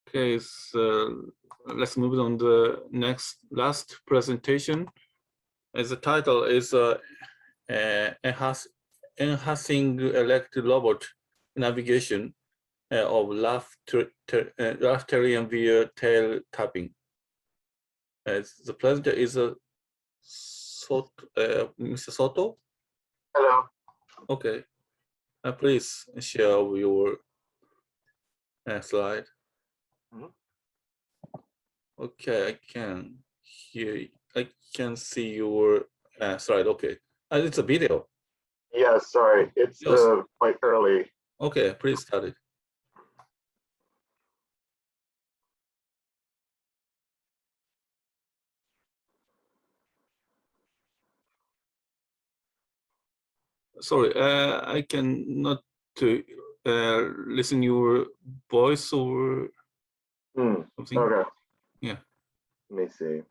Okay, so let's move on to the last presentation. As the title is enhancing electric robot navigation of rough terrain via tail tapping. As the presenter is Mr. Soto. Hello. Okay, please share your slide. Mm-hmm. Okay, I can hear. I can see your slide. Okay, it's a video. Yeah, sorry, it's Yes. quite early. Okay, please start it. Sorry, I cannot listen your voice or something. Okay. Yeah. Let me see.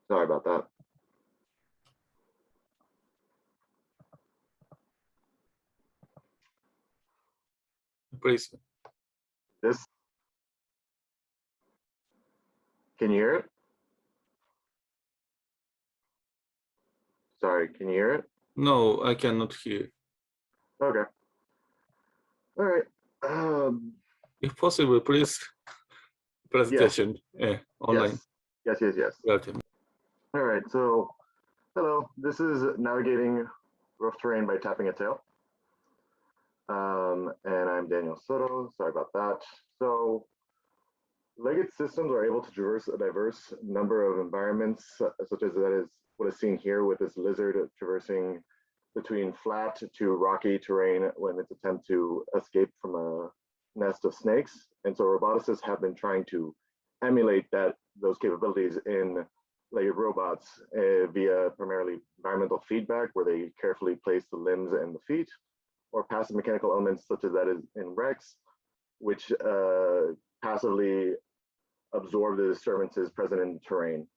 Sorry about that. Please. This. Can you hear it? Sorry, can you hear it? No, I cannot hear. Okay. All right. If possible, please presentation online. Yes. Welcome. All right. So, hello. This is navigating rough terrain by tapping a tail. And I'm Daniel Soto. Sorry about that. So, legged systems are able to traverse a diverse number of environments, such as that is what is seen here with this lizard traversing between flat to rocky terrain when it's attempt to escape from a nest of snakes. And so roboticists have been trying to emulate those capabilities in legged robots via primarily environmental feedback, where they carefully place the limbs and the feet, or passive mechanical elements such as that is in Rex, which passively absorb the disturbances present in the terrain.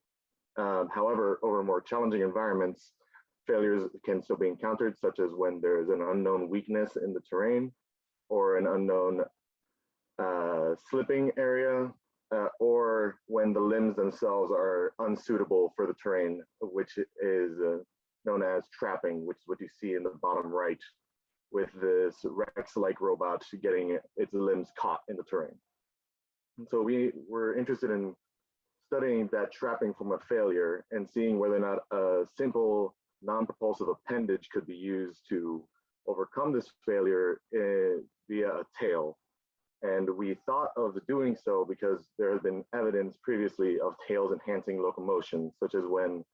However, over more challenging environments, failures can still be encountered, such as when there is an unknown weakness in the terrain or an unknown slipping area, or when the limbs themselves are unsuitable for the terrain, which is known as trapping, which is what you see in the bottom right with this Rex-like robot getting its limbs caught in the terrain. And so we were interested in studying that trapping from a failure and seeing whether or not a simple non-propulsive appendage could be used to overcome this failure via a tail. And we thought of doing so because there has been evidence previously of tails enhancing locomotion, such as when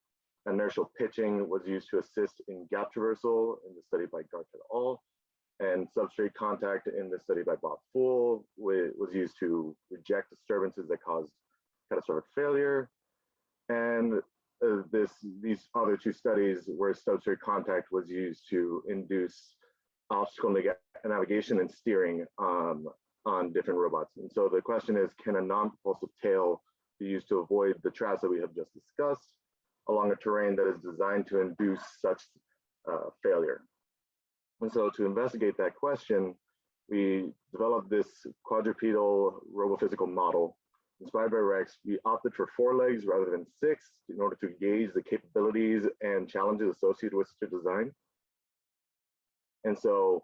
inertial pitching was used to assist in gap traversal in the study by Garth et al. And substrate contact in the study by Bob Fool was used to reject disturbances that caused catastrophic failure. And these other two studies where substrate contact was used to induce obstacle navigation and steering on different robots. And so the question is, can a non-propulsive tail be used to avoid the traps that we have just discussed along a terrain that is designed to induce such failure? And so to investigate that question, we developed this quadrupedal robophysical model. Inspired by Rex, we opted for 4 legs rather than 6 in order to gauge the capabilities and challenges associated with such a design. And so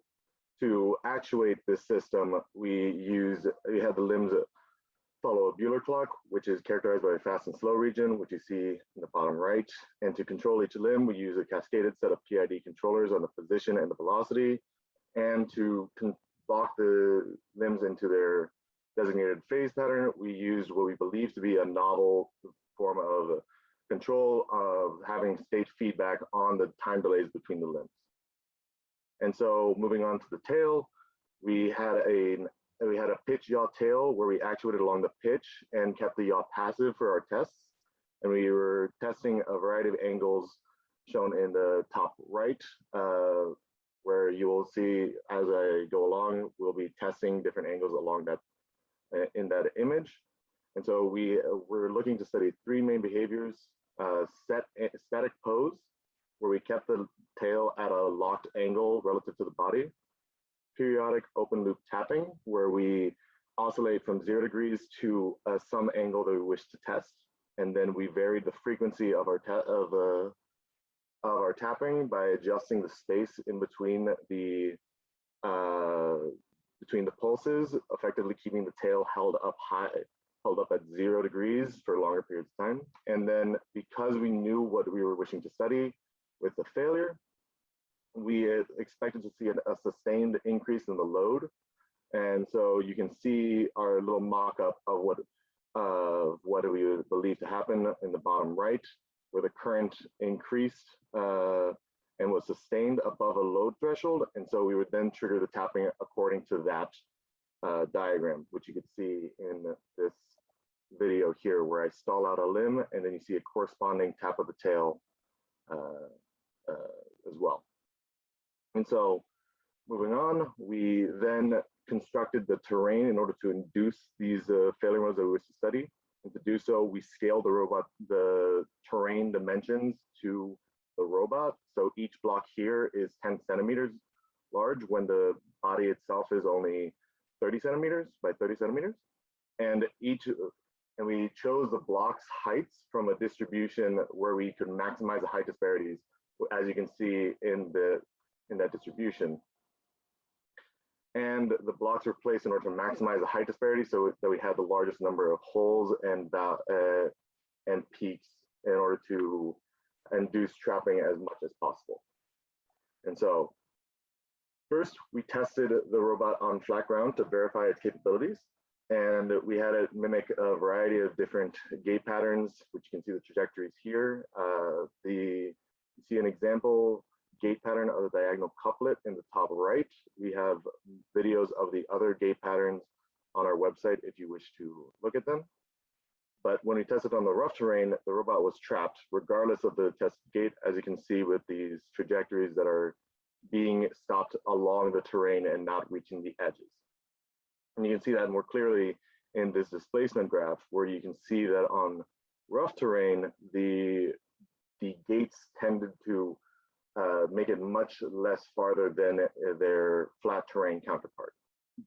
to actuate this system, we had the limbs follow a Bueller clock, which is characterized by a fast and slow region, which you see in the bottom right. And to control each limb, we use a cascaded set of PID controllers on the position and the velocity. And to lock the limbs into their designated phase pattern, we used what we believe to be a novel form of control of having state feedback on the time delays between the limbs. And so moving on to the tail, we had a pitch yaw tail where we actuated along the pitch and kept the yaw passive for our tests. And we were testing a variety of angles shown in the top right, where you will see as I go along, we'll be testing different angles along that in that image. And so we're looking to study 3 main behaviors: static pose, where we kept the tail at a locked angle relative to the body; periodic open loop tapping, where we oscillate from 0 degrees to some angle that we wish to test. And then we varied the frequency of our tapping by adjusting the space in between the pulses, effectively keeping the tail held up at 0 degrees for longer periods of time. And then because we knew what we were wishing to study with the failure, we expected to see a sustained increase in the load. And so you can see our little mock-up of what we would believe to happen in the bottom right, where the current increased and was sustained above a load threshold. And so we would then trigger the tapping according to that diagram, which you could see in this video here, where I stall out a limb and then you see a corresponding tap of the tail as well. And so moving on, we then constructed the terrain in order to induce these failure modes that we wish to study. And to do so, we scaled the terrain dimensions to the robot. So each block here is 10 centimeters large when the body itself is only 30 centimeters by 30 centimeters. And we chose the block's heights from a distribution where we could maximize the height disparities, as you can see in that distribution. And the blocks were placed in order to maximize the height disparity so that we had the largest number of holes and peaks in order to induce trapping as much as possible. And so first, we tested the robot on flat ground to verify its capabilities. And we had it mimic a variety of different gait patterns, which you can see the trajectories here. You see an example gait pattern of the diagonal couplet in the top right. We have videos of the other gait patterns on our website if you wish to look at them. But when we tested on the rough terrain, the robot was trapped regardless of the tested gait, as you can see with these trajectories that are being stopped along the terrain and not reaching the edges. And you can see that more clearly in this displacement graph, where you can see that on rough terrain, the gaits tended to make it much less farther than their flat terrain counterpart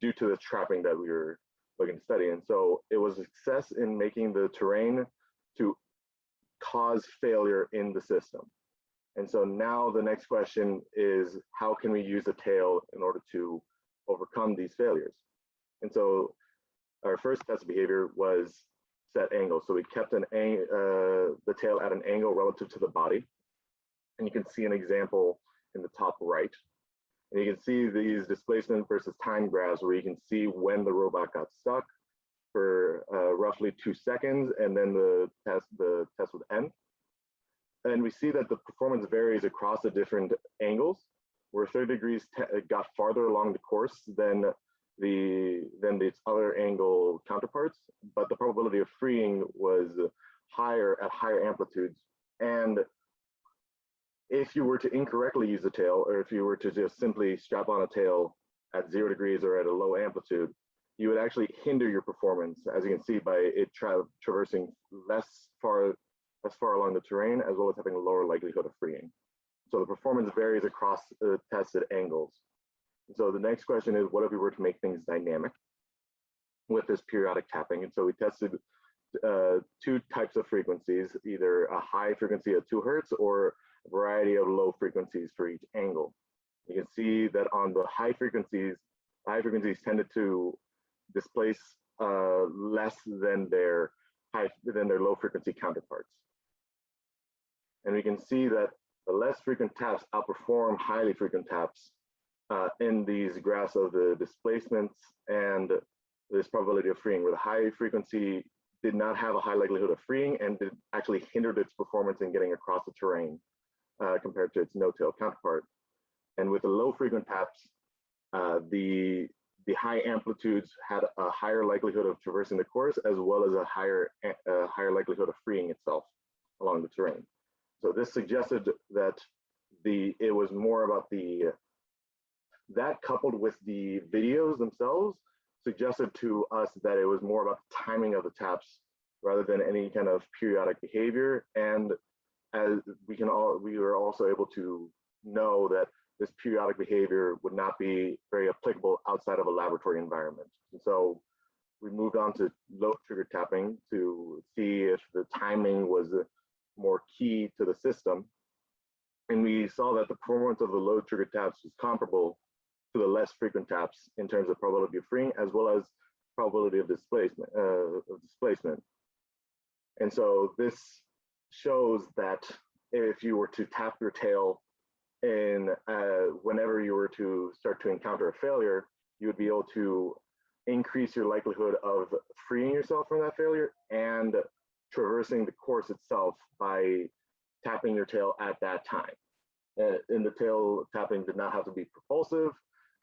due to the trapping that we were looking to study. And so it was a success in making the terrain to cause failure in the system. And so now the next question is, how can we use the tail in order to overcome these failures? And so our first test behavior was set angle. So we kept the tail at an angle relative to the body. And you can see an example in the top right. And you can see these displacement versus time graphs where you can see when the robot got stuck for roughly 2 seconds, and then the test would end. And we see that the performance varies across the different angles, where 30 degrees got farther along the course than its other angle counterparts, but the probability of freeing was higher at higher amplitudes. And if you were to incorrectly use the tail, or if you were to just simply strap on a tail at 0 degrees or at a low amplitude, you would actually hinder your performance, as you can see by it traversing less far along the terrain, as well as having a lower likelihood of freeing. So the performance varies across the tested angles. So the next question is, what if we were to make things dynamic with this periodic tapping? And so we tested 2 types of frequencies, either a high frequency at 2 hertz or a variety of low frequencies for each angle. You can see that on the high frequencies tended to displace less than their low frequency counterparts. And we can see that the less frequent taps outperform highly frequent taps in these graphs of the displacements and this probability of freeing, where the high frequency did not have a high likelihood of freeing and actually hindered its performance in getting across the terrain compared to its no-tail counterpart. And with the low frequent taps, the high amplitudes had a higher likelihood of traversing the course, as well as a higher likelihood of freeing itself along the terrain. So this suggested that it was more about that coupled with the videos themselves suggested to us that it was more about the timing of the taps rather than any kind of periodic behavior. And as we were also able to know that this periodic behavior would not be very applicable outside of a laboratory environment. And so we moved on to low trigger tapping to see if the timing was more key to the system. And we saw that the performance of the low trigger taps was comparable to the less frequent taps in terms of probability of freeing as well as probability of displacement. And so this shows that if you were to tap your tail in whenever you were to start to encounter a failure, you would be able to increase your likelihood of freeing yourself from that failure and traversing the course itself by tapping your tail at that time. And the tail tapping did not have to be propulsive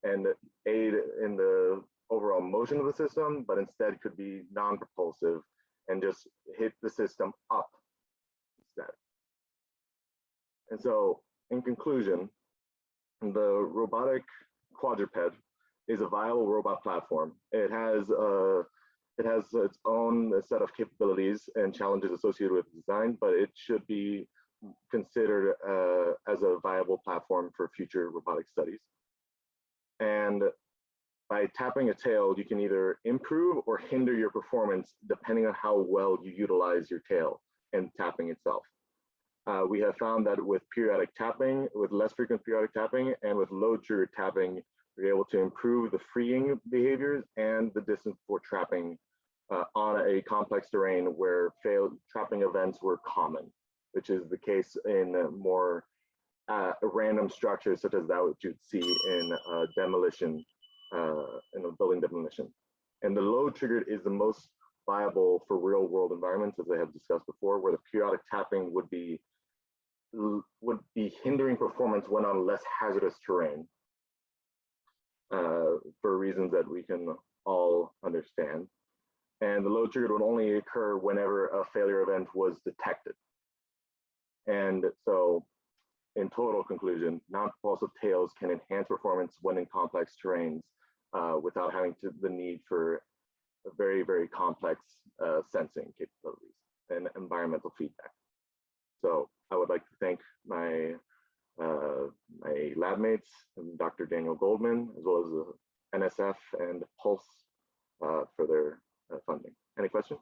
and aid in the overall motion of the system, but instead could be non-propulsive and just hit the system up instead. And so, in conclusion, the robotic quadruped is a viable robot platform. It has its own set of capabilities and challenges associated with design, but it should be considered as a viable platform for future robotic studies. And by tapping a tail, you can either improve or hinder your performance depending on how well you utilize your tail and tapping itself. We have found that with periodic tapping, with less frequent periodic tapping, and with low trigger tapping, we're able to improve the freeing behaviors and the distance before trapping on a complex terrain where failed trapping events were common, which is the case in more random structures such as that which you'd see in demolition, in a building demolition. And the low triggered is the most viable for real world environments, as I have discussed before, where the periodic tapping would be hindering performance when on less hazardous terrain for reasons that we can all understand. And the low triggered would only occur whenever a failure event was detected. And so, in total conclusion, non-propulsive tails can enhance performance when in complex terrains without having the need for very, very complex sensing capabilities and environmental feedback. So I would like to thank my my lab mates, Dr. Daniel Goldman, as well as the NSF and Pulse for their funding. Any questions?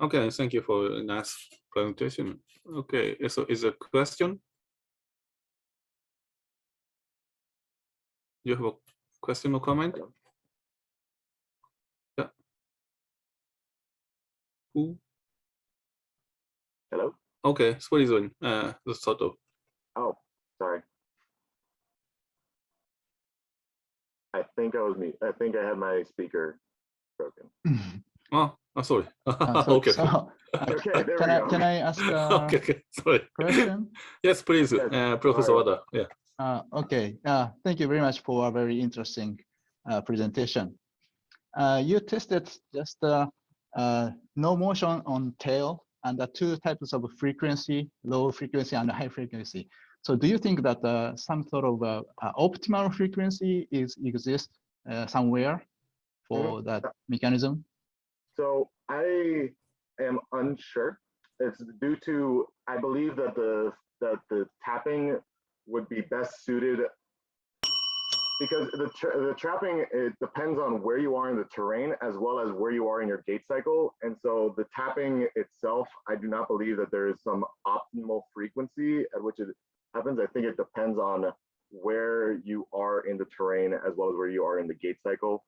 Okay, thank you for a nice presentation. Okay, so is a question? You have a question or comment? Hello? Yeah. Who? Hello? Okay, please win. The Soto. Oh, sorry. I think I was me. I think I had my speaker broken. Oh, sorry. So, Okay. so, Okay, there we go. can I ask a Okay, sorry. question? Yes, please, Yes, Professor sorry. Wada. Yeah. Okay. Thank you very much for a very interesting presentation. You tested just no motion on tail and the two types of frequency, low frequency and high frequency. So do you think that some sort of optimal frequency exists somewhere for that mechanism? So I am unsure. It's due to, I believe that the tapping would be best suited because the trapping, it depends on where you are in the terrain as well as where you are in your gait cycle. And so the tapping itself, I do not believe that there is some optimal frequency at which it happens. I think it depends on where you are in the terrain as well as where you are in the gait cycle.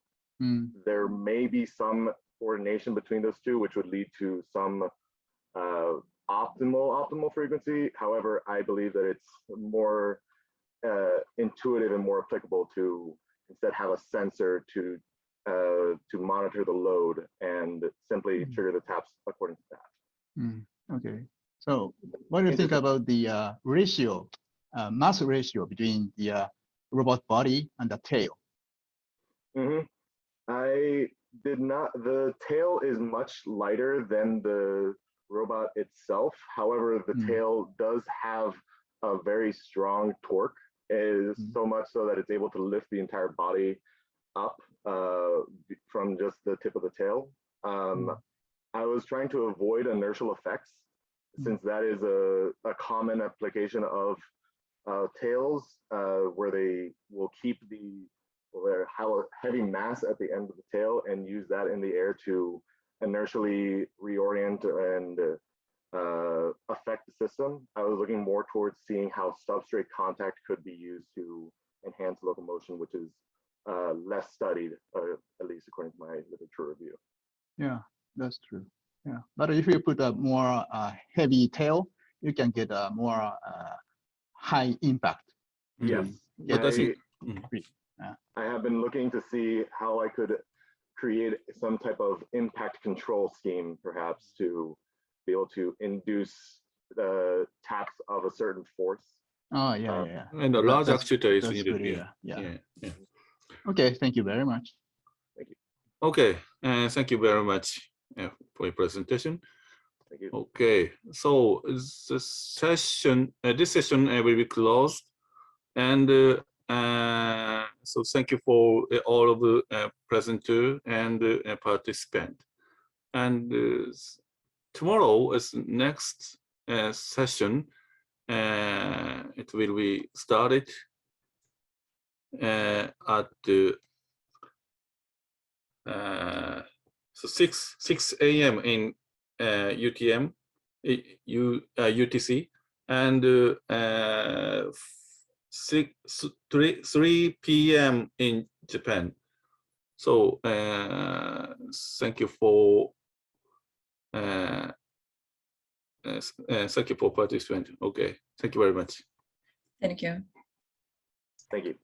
There may be some coordination between those two, which would lead to some optimal frequency. However, I believe that it's more intuitive and more applicable to instead have a sensor to monitor the load and simply trigger the taps according to that. Okay. So what do you think about the ratio, mass ratio between the robot body and the tail? I did not, the tail is much lighter than the robot itself. However, the tail does have a very strong torque. It is so much so that it's able to lift the entire body up from just the tip of the tail. I was trying to avoid inertial effects since that is a common application of tails where they will keep the heavy mass at the end of the tail and use that in the air to inertially reorient and affect the system. I was looking more towards seeing how substrate contact could be used to enhance locomotion, which is less studied, at least according to my literature review. Yeah, that's true. Yeah, but if you put a more heavy tail, you can get a more high impact. Yes, Yeah, that's it. I have been looking to see how I could create some type of impact control scheme, perhaps, to be able to induce the taps of a certain force. Oh, yeah. And a large That's actuator is good, needed. yeah. Okay, thank you very much. Thank you. Okay, thank you very much for your presentation. Thank you. Okay, so this session will be closed, and so thank you for all of the presenter and participant. And tomorrow is next session. It will be started at so 6 a.m. in UTC, and 3 p.m. in Japan. So thank you for participation. Okay, thank you very much. Thank you. Thank you.